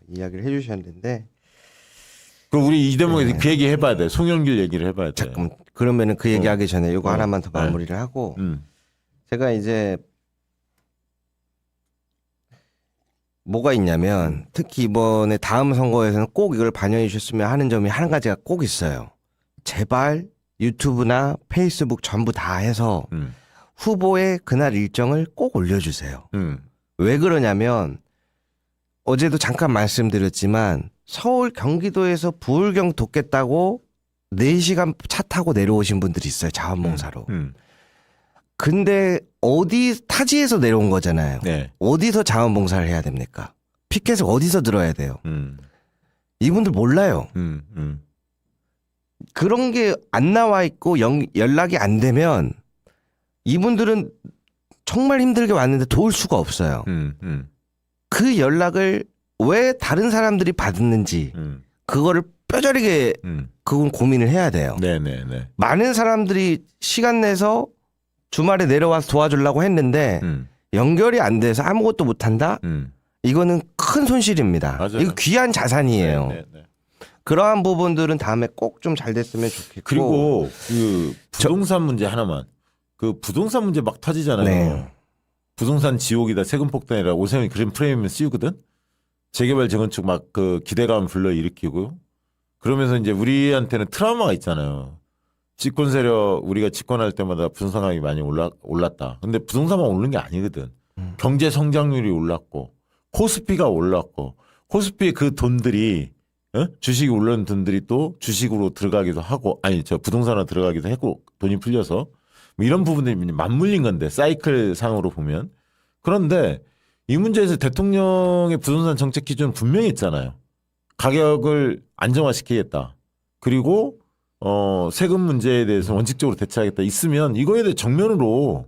이야기를 해주셨는데 그럼 우리 이 대목에서 그 얘기 해봐야 돼. 송영길 얘기를 해봐야 돼. 잠깐 그러면은 그 얘기하기 전에 이거 하나만 더 마무리를 하고 제가 이제 뭐가 있냐면 특히 이번에 다음 선거에서는 꼭 이걸 반영해 주셨으면 하는 점이 한 가지가 꼭 있어요. 제발 유튜브나 페이스북 전부 다 해서 후보의 그날 일정을 꼭 올려주세요. 왜 그러냐면 어제도 잠깐 말씀드렸지만 서울 경기도에서 부울경 돕겠다고 4시간 차 타고 내려오신 분들이 있어요. 자원봉사로. 근데 어디 타지에서 내려온 거잖아요. 네. 어디서 자원봉사를 해야 됩니까? 피켓을 어디서 들어야 돼요? 이분들 몰라요. 그런 게 안 나와 있고 연락이 안 되면 이분들은 정말 힘들게 왔는데 도울 수가 없어요. 그 연락을 왜 다른 사람들이 받았는지 그거를 뼈저리게 그건 고민을 해야 돼요. 네네네. 많은 사람들이 시간 내서 주말에 내려와서 도와주려고 했는데 연결이 안 돼서 아무것도 못한다? 이거는 큰 손실입니다. 맞아요. 이거 귀한 자산이에요. 네, 네. 그러한 부분들은 다음에 꼭 좀 잘 됐으면 좋겠고. 그리고 그 부동산 문제 하나만. 그 부동산 문제 막 터지잖아요. 네. 부동산 지옥이다, 세금 폭탄이라 오세훈이 그런 프레임을 씌우거든. 재개발 재건축 막 그 기대감 불러 일으키고 그러면서 이제 우리한테는 트라우마가 있잖아요. 집권 세력 우리가 집권할 때마다 부동산 가격이 많이 올랐다. 근데 부동산만 오르는 게 아니거든. 경제 성장률이 올랐고 코스피가 올랐고 코스피 그 돈들이 주식이 오르는 돈들이 또 주식으로 들어가기도 하고 아니 저 부동산으로 들어가기도 했고 돈이 풀려서 뭐 이런 부분들이 맞물린 건데 사이클 상으로 보면. 그런데 이 문제에서 대통령의 부동산 정책 기준은 분명히 있잖아요. 가격을 안정화시키겠다. 그리고 세금 문제에 대해서 원칙적으로 대처하겠다. 있으면 이거에 대해 정면으로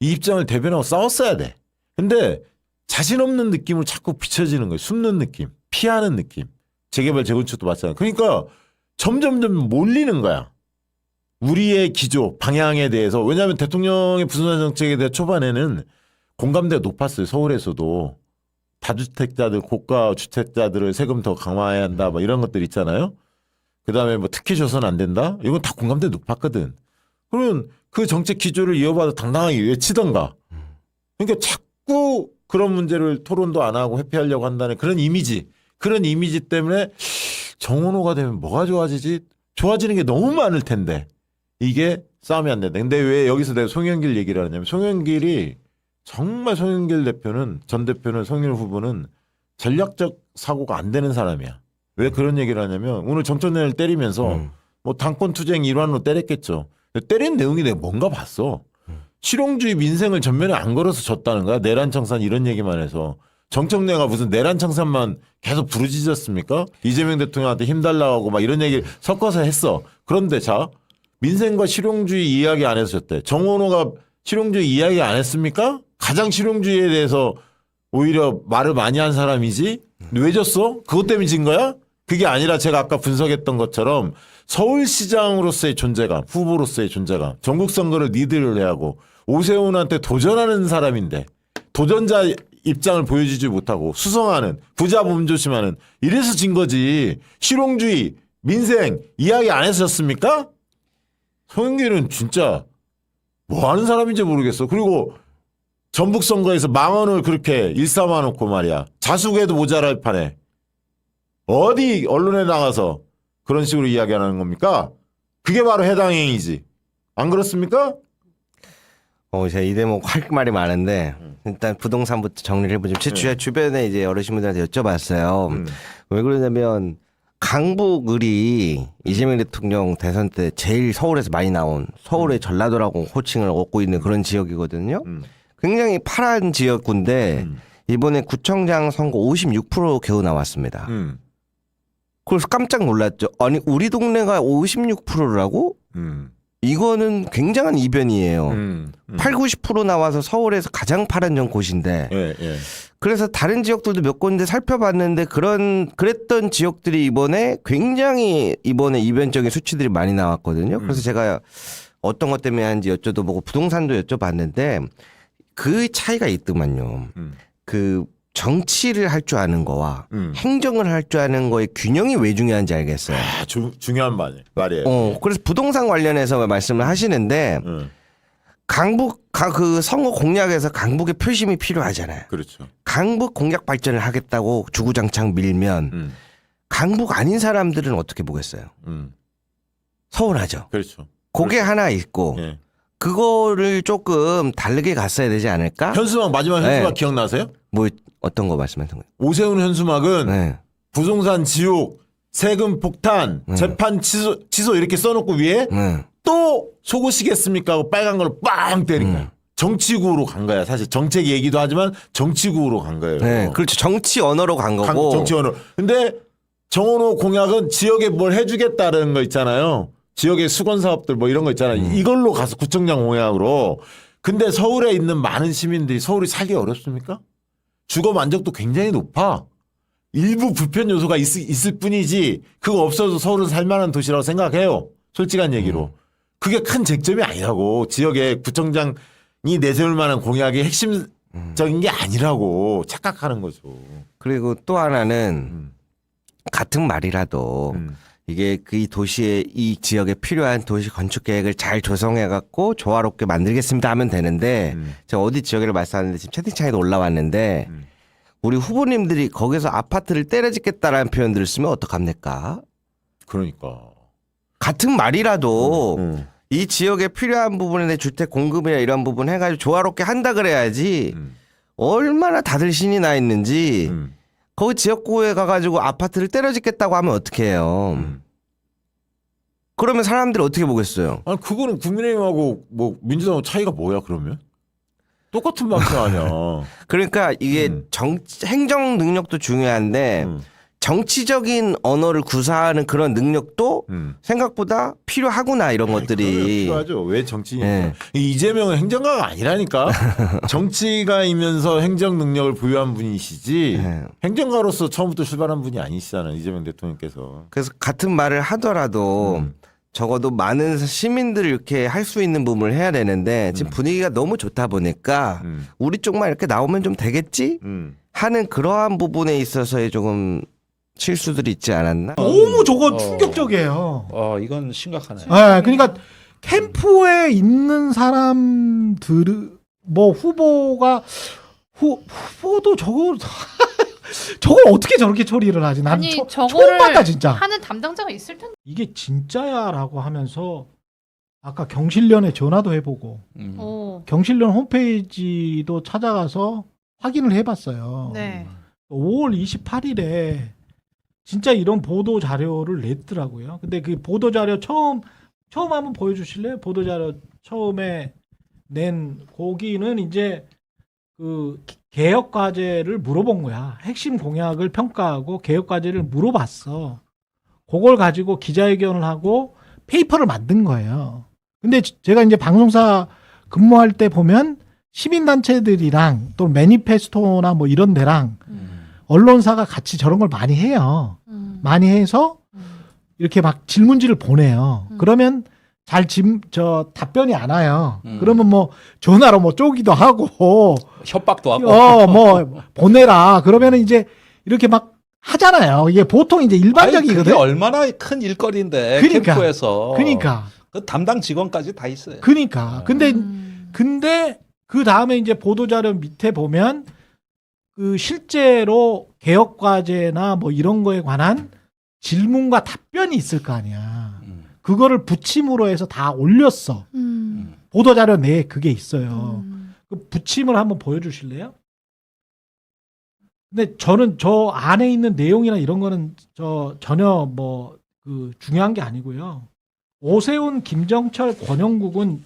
이 입장을 대변하고 싸웠어야 돼. 근데 자신 없는 느낌을 자꾸 비춰지는 거예요. 숨는 느낌, 피하는 느낌. 재개발 재건축도 마찬가지. 그러니까 점점점 몰리는 거야. 우리의 기조, 방향에 대해서. 왜냐하면 대통령의 부동산 정책에 대해 초반에는 공감대가 높았어요. 서울에서도. 다주택자들, 고가 주택자들을 세금 더 강화해야 한다. 뭐 이런 것들 있잖아요. 그다음에 뭐 특혜 줘서는 안 된다. 이건 다 공감대 높았거든. 그러면 그 정책 기조를 이어받아 당당하게 외치던가. 그러니까 자꾸 그런 문제를 토론도 안 하고 회피하려고 한다는 그런 이미지 때문에 정원호가 되면 뭐가 좋아지지? 좋아지는 게 너무 많을 텐데 이게 싸움이 안 된다. 근데 왜 여기서 내가 송영길 얘기를 하냐면 송영길이 정말 송영길 전 대표는 송영길 후보는 전략적 사고가 안 되는 사람이야. 왜 그런 얘기를 하냐면 오늘 정청래를 때리면서 뭐 당권 투쟁 일환으로 때렸겠죠. 때린 내용이 내가 뭔가 봤어. 실용주의 민생을 전면에 안 걸어서 졌다는 거야. 내란청산 이런 얘기만 해서. 정청래가 무슨 내란청산만 계속 부르짖었습니까? 이재명 대통령한테 힘달라고 하고 막 이런 얘기 섞어서 했어. 그런데 자 민생과 실용주의 이야기 안 해서 졌대. 정원호가 실용주의 이야기 안 했습니까? 가장 실용주의에 대해서 오히려 말을 많이 한 사람이지. 왜 졌어? 그것 때문에 진 거야? 그게 아니라 제가 아까 분석했던 것처럼 서울시장으로서의 존재감, 후보로서의 존재감, 전국 선거를 리드를 해야 하고 오세훈한테 도전하는 사람인데 도전자 입장을 보여주지 못하고 수성하는 부자 몸조심하는 이래서 진 거지. 실용주의, 민생 이야기 안 했었습니까? 송영길은 진짜 뭐 하는 사람인지 모르겠어. 그리고 전북 선거에서 망언을 그렇게 일삼아 놓고 말이야. 자숙해도 모자랄 판에 어디 언론에 나가서 그런 식으로 이야기하는 겁니까? 그게 바로 해당 행위지. 안 그렇습니까? 제가 이 대목 할 말이 많은데 일단 부동산부터 정리를 해보죠. 제 주변에 이제 어르신분들한테 여쭤봤어요. 왜 그러냐면 강북을이 이재명 대통령 대선 때 제일 서울에서 많이 나온 서울의 전라도라고 호칭을 얻고 있는 그런 지역이거든요. 굉장히 파란 지역군데 이번에 구청장 선거 56% 겨우 나왔습니다. 그래서 깜짝 놀랐죠. 아니 우리 동네가 56%라고? 이거는 굉장한 이변이에요. 8, 90% 나와서 서울에서 가장 파란 곳인데. 예, 예. 그래서 다른 지역들도 몇 군데 살펴봤는데 그랬던 지역들이 이번에 굉장히 이번에 이변적인 수치들이 많이 나왔거든요. 그래서 제가 어떤 것 때문에 하는지 여쭤보고 부동산도 여쭤봤는데 그 차이가 있더만요. 그 정치를 할 줄 아는 거와 행정을 할 줄 아는 거의 균형이 왜 중요한지 알겠어요. 중요한 말이에요. 그래서 부동산 관련해서 말씀을 하시는데 그 선거 공약에서 강북의 표심이 필요하잖아요. 그렇죠. 강북 공약 발전을 하겠다고 주구장창 밀면 강북 아닌 사람들은 어떻게 보겠어요? 서운하죠. 그렇죠. 그게 하나 있고 예. 그거를 조금 다르게 갔어야 되지 않을까? 마지막 현수막 네. 기억나세요? 뭐 어떤 거 말씀하신 거예요? 오세훈 현수막은 네. 부동산 지옥, 세금 폭탄, 재판 취소 이렇게 써놓고 위에 또 속으시겠습니까 하고 빨간 걸로 빵 때린 거야. 정치구로 간 거야. 사실 정책 얘기도 하지만 정치구로 간 거예요. 네, 그렇죠. 정치 언어로 간 거고. 정치 언어. 근데 정원호 공약은 지역에 뭘 해주겠다는 거 있잖아요. 지역의 수건 사업들 뭐 이런 거 있잖아요. 이걸로 가서 구청장 공약으로. 근데 서울에 있는 많은 시민들이 서울이 살기 어렵습니까? 주거 만족도 굉장히 높아. 일부 불편 요소가 있을 뿐이지 그거 없어도 서울은 살만한 도시라고 생각해요. 솔직한 얘기로. 그게 큰 쟁점이 아니라고. 지역에 구청장이 내세울 만한 공약의 핵심 적인 게 아니라고 착각하는 거죠. 그리고 또 하나는 같은 말이라도 이게 그 이 도시에 이 지역에 필요한 도시 건축 계획을 잘 조성해 갖고 조화롭게 만들겠습니다 하면 되는데 제가 어디 지역을 말씀하는데 지금 채팅창에도 올라왔는데 우리 후보님들이 거기서 아파트를 때려짓겠다라는 표현들을 쓰면 어떡합니까? 그러니까 같은 말이라도 이 지역에 필요한 부분에 주택 공급이나 이런 부분 해가지고 조화롭게 한다 그래야지 얼마나 다들 신이 나 있는지 거기 지역구에 가가지고 아파트를 때려짓겠다고 하면 어떡해요. 그러면 사람들이 어떻게 보겠어요? 아니 그거는 국민의힘하고 뭐 민주당하고 차이가 뭐야 그러면? 똑같은 방식 아니야. 그러니까 이게 행정 능력도 중요한데 정치적인 언어를 구사하는 그런 능력도 생각보다 필요하구나 이런 것들이. 필요하죠. 왜 정치인이야? 네. 이재명은 행정가가 아니라니까. 정치가이면서 행정 능력을 보유한 분이시지 네. 행정가로서 처음부터 출발한 분이 아니시잖아요. 이재명 대통령께서. 그래서 같은 말을 하더라도 적어도 많은 시민들을 이렇게 할 수 있는 부분을 해야 되는데 지금 분위기가 너무 좋다 보니까 우리 쪽만 이렇게 나오면 좀 되겠지 하는 그러한 부분에 있어서의 조금 실수들이 있지 않았나? 너무 저거 충격적이에요. 이건 심각하네. 네, 그러니까 캠프에 있는 사람들 뭐 후보도 저거 저걸 어떻게 저렇게 처리를 하지? 난 아니 처음 저거를 봤다 진짜. 하는 담당자가 있을 텐데. 이게 진짜야라고 하면서 아까 경실련에 전화도 해보고 오. 경실련 홈페이지도 찾아가서 확인을 해봤어요. 네. 5월 28일에 진짜 이런 보도 자료를 냈더라고요. 근데 그 보도 자료 처음 한번 보여주실래요? 보도 자료 처음에 낸 거기는 이제 그 개혁 과제를 물어본 거야. 핵심 공약을 평가하고 개혁 과제를 물어봤어. 그걸 가지고 기자회견을 하고 페이퍼를 만든 거예요. 근데 제가 이제 방송사 근무할 때 보면 시민단체들이랑 또 매니페스토나 뭐 이런 데랑 언론사가 같이 저런 걸 많이 해요. 많이 해서 이렇게 막 질문지를 보내요. 그러면 답변이 안 와요. 그러면 뭐 전화로 뭐 쪼기도 하고 협박도 하고. 뭐 보내라. 그러면은 이제 이렇게 막 하잖아요. 이게 보통 이제 일반적이거든. 그게 얼마나 큰 일거리인데 그러니까, 캠프에서. 그러니까. 그 담당 직원까지 다 있어요. 그러니까. 근데 그 다음에 이제 보도자료 밑에 보면 그 실제로 개혁 과제나 뭐 이런 거에 관한 질문과 답변이 있을 거 아니야. 그거를 붙임으로 해서 다 올렸어. 보도자료 내에 그게 있어요. 그 붙임을 한번 보여주실래요? 근데 저는 저 안에 있는 내용이나 이런 거는 전혀 뭐 그 중요한 게 아니고요. 오세훈, 김정철, 권영국은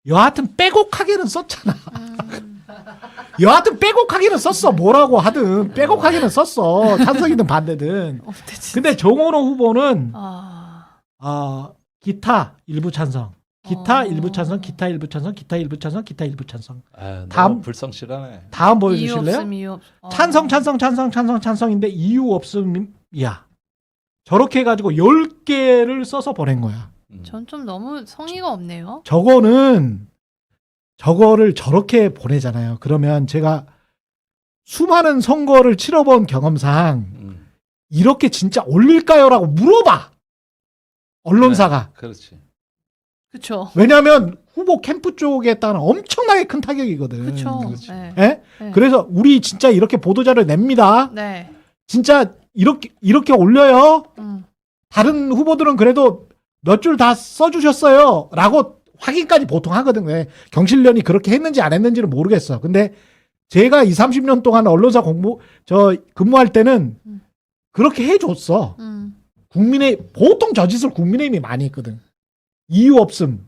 여하튼 빼곡하게는 썼잖아. 여하튼 빼곡하게는 썼어. 뭐라고 하든 빼곡하게는 썼어. 찬성이든 반대든. 근데 정원호 후보는 기타 일부 찬성, 기타 일부 찬성, 기타 일부 찬성, 기타 일부 찬성, 기타 일부 찬성. 다음 불성실하네. 다음 보여주실래요? 이유 없음. 찬성인데 이유 없음이야. 저렇게 해가지고 10개를 써서 보낸 거야. 전 좀 너무 성의가 없네요. 저거를 저렇게 보내잖아요. 그러면 제가 수많은 선거를 치러본 경험상 이렇게 진짜 올릴까요라고 물어봐. 언론사가. 네, 그렇지. 그렇죠. 왜냐하면 후보 캠프 쪽에 따른 엄청나게 큰 타격이거든. 그렇죠. 네. 네. 그래서 우리 진짜 이렇게 보도자료 냅니다. 네. 진짜 이렇게 올려요. 다른 후보들은 그래도 몇 줄 다 써주셨어요. 라고 확인까지 보통 하거든. 왜? 경실련이 그렇게 했는지 안 했는지는 모르겠어. 근데 제가 20, 30년 동안 언론사 근무할 때는 그렇게 해줬어. 보통 저 짓을 국민의힘이 많이 했거든. 이유 없음.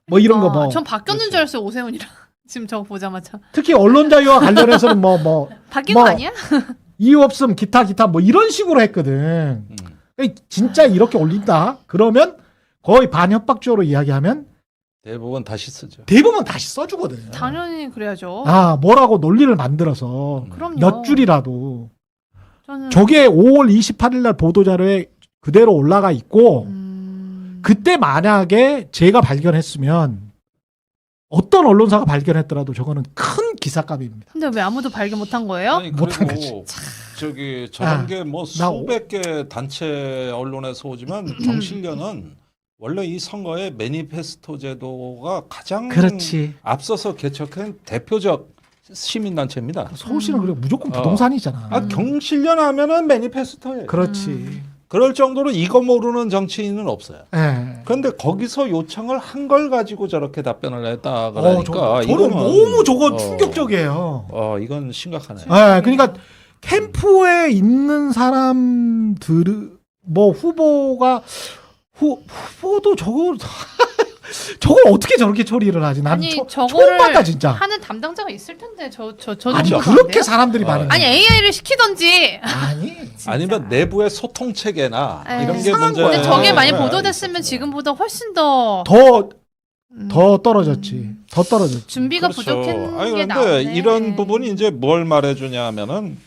뭐 이런 거 뭐. 전 바뀌었는 줄 알았어요, 오세훈이랑. 지금 저거 보자마자. 특히 언론 자유와 관련해서는 바뀐 거 아니야? 이유 없음, 기타 뭐 이런 식으로 했거든. 진짜 이렇게 올린다. 그러면 거의 반협박적으로 이야기하면 대부분 다시 쓰죠. 대부분 다시 써주거든. 당연히 그래야죠. 뭐라고 논리를 만들어서 그럼요. 몇 줄이라도. 저는 저게 5월 28일 날 보도자료에 그대로 올라가 있고 그때 만약에 제가 발견했으면 어떤 언론사가 발견했더라도 저거는 큰 기사감입니다. 근데 왜 아무도 발견 못한 거예요? 아니, 못한 그리고 저기 저런 게 뭐 수백 개 단체 언론에서 오지만 경실련은 원래 이 선거의 매니페스토 제도가 가장 그렇지. 앞서서 개척한 대표적 시민단체입니다. 서울시는 그래 무조건 부동산이잖아. 경실련 하면은 매니페스토예요. 그렇지. 그럴 정도로 이거 모르는 정치인은 없어요. 예. 그런데 거기서 요청을 한 걸 가지고 저렇게 답변을 했다 그러니까 저는 이거는 너무 저거 충격적이에요. 이건 심각하네. 예, 그러니까 캠프에 있는 사람들 뭐 후보도 저거 저걸 어떻게 저렇게 처리를 하지? 나는 아니 처음 저거를 봤다 진짜. 하는 담당자가 있을 텐데 저 아니 정도는 안 그렇게 돼요? 사람들이 많은 아니 AI를 시키던지. 아니 아니면 내부의 소통 체계나 에이, 이런 게 이상한 문제. 거야. 근데 저게 많이 네, 보도됐으면 지금보다 훨씬 더 더 떨어졌지. 더 떨어졌지. 준비가 그렇죠. 부족한 아니 게 그런데 나오네. 이런 부분이 이제 뭘 말해주냐 하면은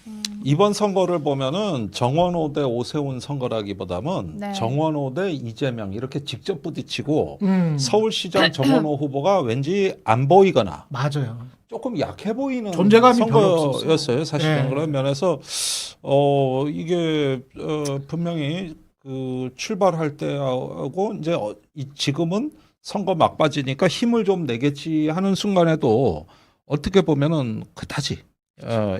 이번 선거를 보면은 정원호 대 오세훈 선거라기보다는 네. 정원호 대 이재명 이렇게 직접 부딪히고 음. 서울시장 정원호 후보가 왠지 안 보이거나 맞아요. 조금 약해 보이는 존재감이 별로 선거였어요. 사실은 네. 그런 면에서 이게 분명히 그 출발할 때하고 이제 지금은 선거 막바지니까 힘을 좀 내겠지 하는 순간에도 어떻게 보면은 그다지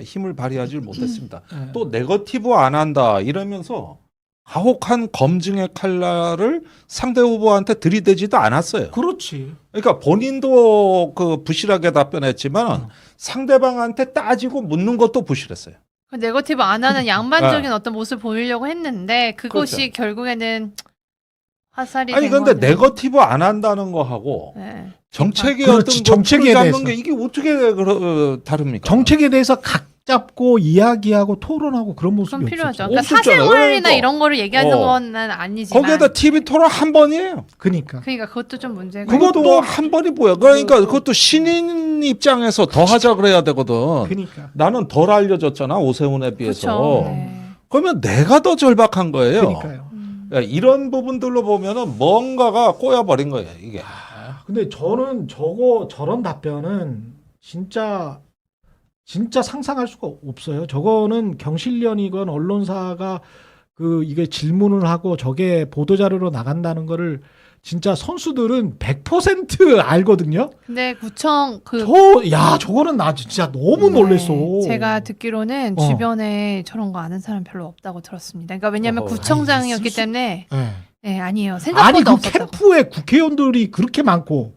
힘을 발휘하지 못했습니다. 네. 또 네거티브 안 한다 이러면서 가혹한 검증의 칼날을 상대 후보한테 들이대지도 않았어요. 그렇지. 그러니까 본인도 그 부실하게 답변했지만 상대방한테 따지고 묻는 것도 부실했어요. 그 네거티브 안 하는 양반적인 어떤 모습을 보이려고 했는데 그것이 그렇죠. 결국에는 화살이 아니 된 근데 거는. 네거티브 안 한다는 거 하고 네. 정책의 그렇지, 어떤 정책에 정책에 잡는 대해서. 게 이게 어떻게 다릅니까? 정책에 대해서 각 잡고 이야기하고 토론하고 그런 모습이 그건 필요하죠. 없었죠. 그러니까 없었잖아요. 사생활이나 그러니까. 이런 거를 얘기하는 건 아니지만. 거기에다 TV 토론 한 번이에요. 그러니까 그러니까 그것도 좀 문제가. 그것도 한 번이 뭐야? 그러니까 그것도 신인 입장에서 더 하자 그래야 되거든. 그러니까 나는 덜 알려졌잖아 오세훈에 비해서. 그렇죠. 네. 그러면 내가 더 절박한 거예요. 그러니까요. 야, 이런 부분들로 보면은 뭔가가 꼬여버린 거예요 이게. 근데 저는 저런 답변은 진짜 상상할 수가 없어요. 저거는 경실련이건 언론사가 이게 질문을 하고 저게 보도자료로 나간다는 거를 진짜 선수들은 100% 알거든요. 근데 구청 저거는 나 진짜 너무 놀랬어. 제가 듣기로는 주변에 저런 거 아는 사람 별로 없다고 들었습니다. 그러니까 왜냐하면 구청장이었기 때문에. 네. 네, 아니에요. 생각보다 아니 그 없었다고. 캠프에 국회의원들이 그렇게 많고,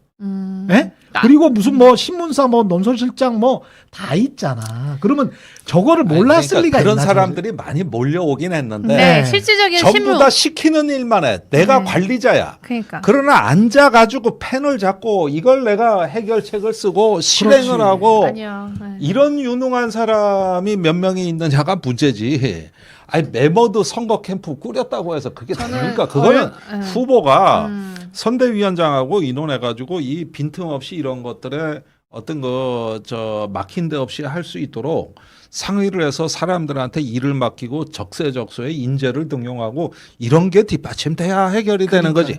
예? 그리고 무슨 뭐 신문사 뭐 논설실장 뭐 다 있잖아. 그러면 저거를 몰랐을 그러니까 리가 그런 있나? 사람들이 많이 몰려오긴 했는데 네, 실질적인 전부 실무. 다 시키는 일만 해. 내가 관리자야. 그러니까. 그러나 앉아가지고 펜을 잡고 이걸 내가 해결책을 쓰고 실행을 그렇지. 하고 아니요. 네. 이런 유능한 사람이 몇 명이 있느냐가 문제지. 아니 메머드 선거 캠프 꾸렸다고 해서 그게 됩니까? 그거는 후보가 선대위원장하고 의논해가지고 이 빈틈없이 이런 것들에 어떤 막힌 데 없이 할 수 있도록 상의를 해서 사람들한테 일을 맡기고 적세적소에 인재를 등용하고 이런 게 뒷받침돼야 해결이 되는 거지.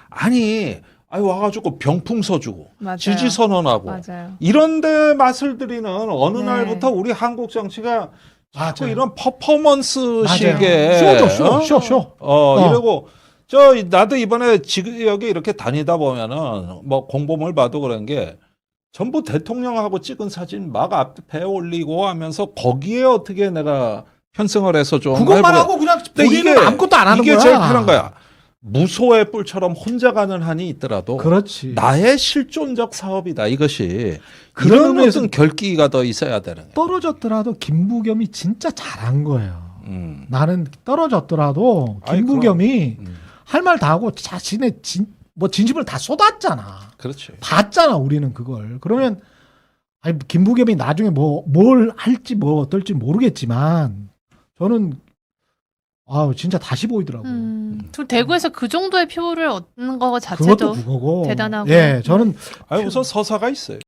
아니 와가지고 병풍 서주고 맞아요. 지지 선언하고 맞아요. 이런데 맛을 들이는 어느 네. 날부터 우리 한국 정치가 자꾸 맞아요. 이런 퍼포먼스식의 쇼죠, 쇼. 이러고 나도 이번에 지역에 이렇게 다니다 보면은 뭐 공보물 봐도 그런 게 전부 대통령하고 찍은 사진 막 앞에 올리고 하면서 거기에 어떻게 내가 편성을 해서 좀 그것만 해보려- 하고 그냥 근데 본인은 아무것도 안 하는 이게 거야. 제일 편한 거야. 무소의 뿔처럼 혼자 가는 한이 있더라도 그렇지. 나의 실존적 사업이다 이것이. 그런 이런 의미에서 어떤 결기가 더 있어야 되는 거야. 떨어졌더라도 김부겸이 진짜 잘한 거예요. 나는 떨어졌더라도 아이, 김부겸이 그럼. 할 말 다 하고 자신의 진심을 다 쏟았잖아. 그렇지. 봤잖아 우리는 그걸. 그러면 아니 김부겸이 나중에 뭘 할지 뭐 어떨지 모르겠지만 저는 진짜 다시 보이더라고. 또 대구에서 그 정도의 표를 얻는 거 그것도 자체도 그거고. 대단하고. 예, 저는 우선 서사가 있어요.